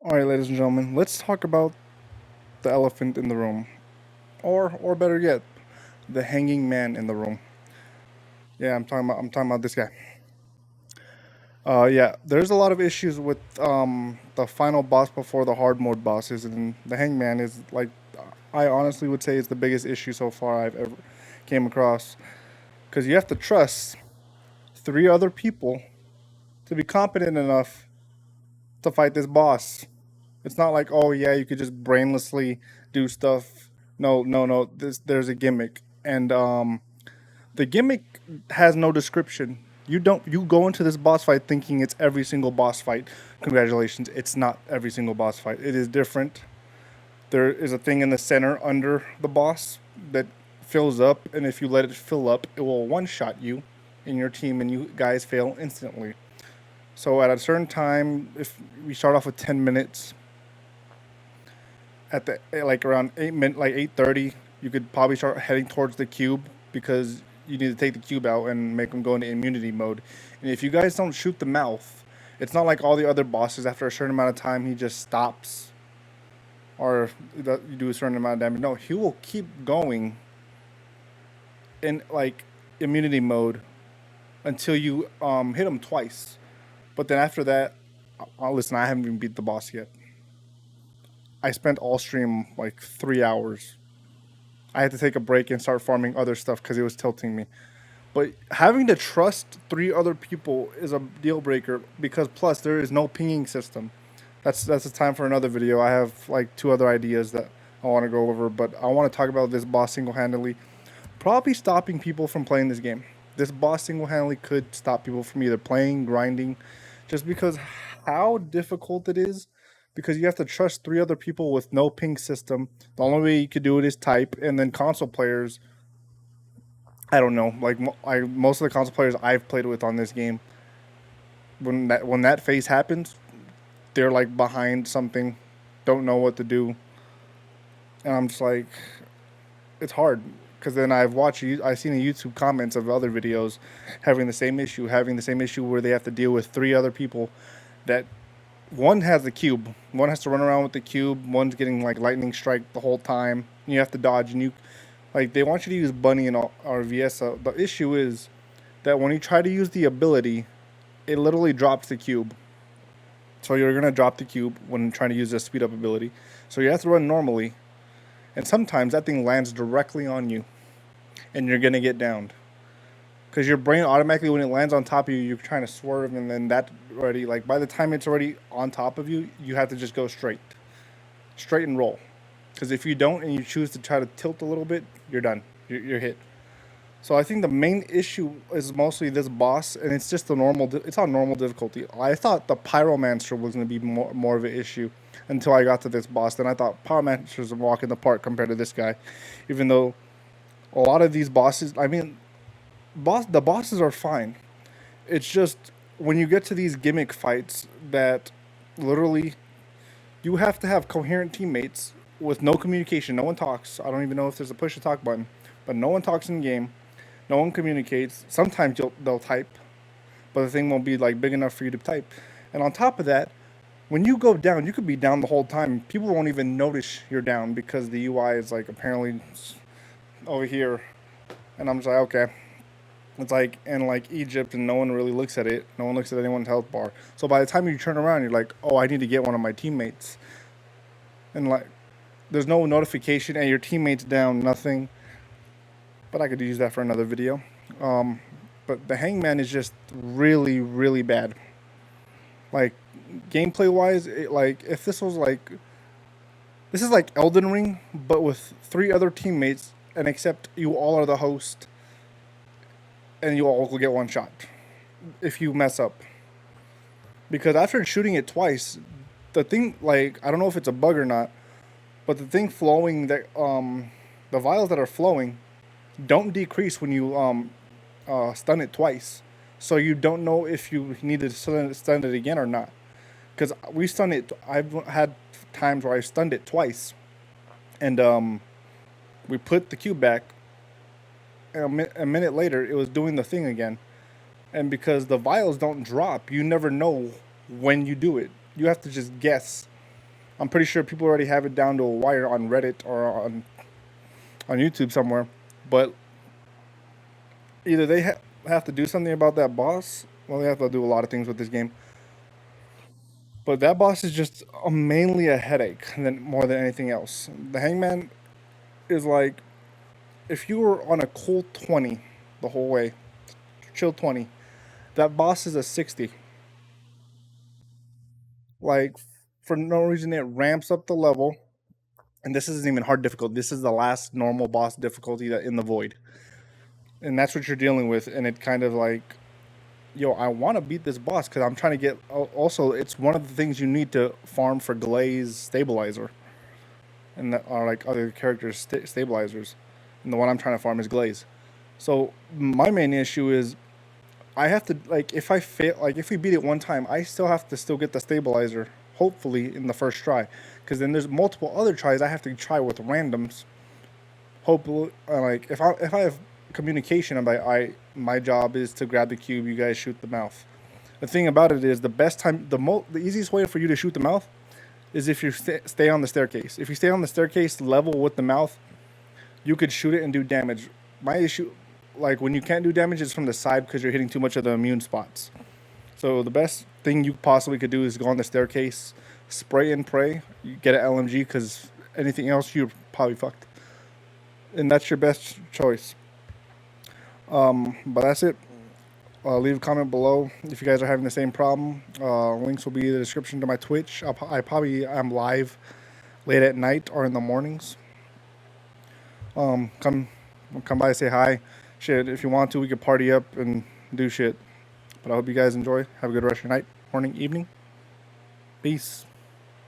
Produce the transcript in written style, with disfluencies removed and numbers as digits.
All right, ladies and gentlemen, let's talk about the elephant in the room, or better yet, the hanging man in the room. Yeah, I'm talking about this guy. Yeah, there's a lot of issues with the final boss before the hard mode bosses, and the hangman is like, I honestly would say, is the biggest issue so far I've ever came across, because you have to trust three other people to be competent enough to fight this boss. It's not like, oh yeah, you could just brainlessly do stuff. No, no, no. There's a gimmick, and the gimmick has no description. You go into this boss fight thinking it's every single boss fight. Congratulations, it's not every single boss fight. It is different. There is a thing in the center under the boss that fills up, and if you let it fill up, it will one shot you and your team, and you guys fail instantly. So at a certain time, if we start off with 10 minutes, at the like around 8 minute, like 8:30, you could probably start heading towards the cube because you need to take the cube out and make them go into immunity mode. And if you guys don't shoot the mouth, it's not like all the other bosses. After a certain amount of time, he just stops, or you do a certain amount of damage. No, he will keep going in like immunity mode until you hit him twice. But then after that, listen, I haven't even beat the boss yet. I spent all stream like 3 hours. I had to take a break and start farming other stuff because it was tilting me. But having to trust three other people is a deal breaker because plus there is no pinging system. That's a time for another video. I have like two other ideas that I want to go over, but I want to talk about this boss single handedly. Probably stopping people from playing this game. This boss single handedly could stop people from either playing, grinding, just because how difficult it is. Because you have to trust three other people with no ping system. The only way you could do it is type, and then console players. I don't know. Like most of the console players I've played with on this game, when that phase happens, they're like behind something, don't know what to do, and I'm just like, it's hard because then I've seen the YouTube comments of other videos having the same issue where they have to deal with three other people that one has the cube, one has to run around with the cube, one's getting like lightning strike the whole time. You have to dodge, and you like they want you to use bunny and RVS. The issue is that when you try to use the ability, it literally drops the cube. So you're gonna drop the cube when trying to use the speed up ability. So you have to run normally, and sometimes that thing lands directly on you, and you're gonna get downed. Because your brain automatically, when it lands on top of you, you're trying to swerve, and then that already, like by the time it's already on top of you, you have to just go straight and roll. Because if you don't and you choose to try to tilt a little bit, you're done. You're hit. So I think the main issue is mostly this boss, and it's just the normal. It's on normal difficulty. I thought the pyromancer was going to be more of an issue until I got to this boss. Then I thought pyromancer's a walk in the park compared to this guy, even though a lot of these bosses. I mean, the bosses are fine. It's just when you get to these gimmick fights that literally you have to have coherent teammates with no communication. No one talks. I don't even know if there's a push to talk button, but no one talks in game. No one communicates. Sometimes they'll type, but the thing won't be like big enough for you to type. And on top of that, when you go down, you could be down the whole time. People won't even notice you're down because the UI is like apparently over here. And I'm just like, okay. It's like in like Egypt, and no one really looks at it. No one looks at anyone's health bar. So by the time you turn around, you're like, oh, I need to get one of my teammates. And like, there's no notification, and your teammates down, nothing. But I could use that for another video. Um, but the Hangman is just really, really bad. Like gameplay wise, like if this was like this is like Elden Ring, but with three other teammates, and except you all are the host, and you all will get one shot if you mess up. Because after shooting it twice, the thing like I don't know if it's a bug or not, but the thing flowing that the vials that are flowing don't decrease when you stun it twice. So you don't know if you need to stun it again or not. Because we stunned it. I've had times where I stunned it twice, and we put the cube back. And a minute later, it was doing the thing again. And because the vials don't drop, you never know when you do it. You have to just guess. I'm pretty sure people already have it down to a wire on Reddit or on YouTube somewhere. But either they have to do something about that boss. Well, they have to do a lot of things with this game. But that boss is just mainly a headache than more than anything else. The Hangman is like if you were on a cool 20 the whole way, chill 20. That boss is a 60. Like for no reason it ramps up the level, and this isn't even hard difficult. This is the last normal boss difficulty that in the void, and that's what you're dealing with. And it kind of like, yo, I want to beat this boss because I'm trying to get. Also, it's one of the things you need to farm for Glaze stabilizer, and that are like other characters stabilizers. And the one I'm trying to farm is Glaze. So my main issue is I have to like if I fail like if we beat it one time, I still have to still get the stabilizer. Hopefully in the first try, because then there's multiple other tries I have to try with randoms. Hopefully, like if I have communication, I my job is to grab the cube. You guys shoot the mouth. The thing about it is the best time the easiest way for you to shoot the mouth is if you stay on the staircase. If you stay on the staircase level with the mouth, you could shoot it and do damage. My issue, like when you can't do damage, is from the side because you're hitting too much of the immune spots. So the best thing you possibly could do is go on the staircase, spray and pray. You get an LMG because anything else you're probably fucked, and that's your best choice. But that's it. Leave a comment below if you guys are having the same problem. Links will be in the description to my Twitch. I probably am live late at night or in the mornings. Come come by, say hi. Shit, if you want to, we could party up and do shit. But I hope you guys enjoy. Have a good rest of your night, morning, evening. Peace.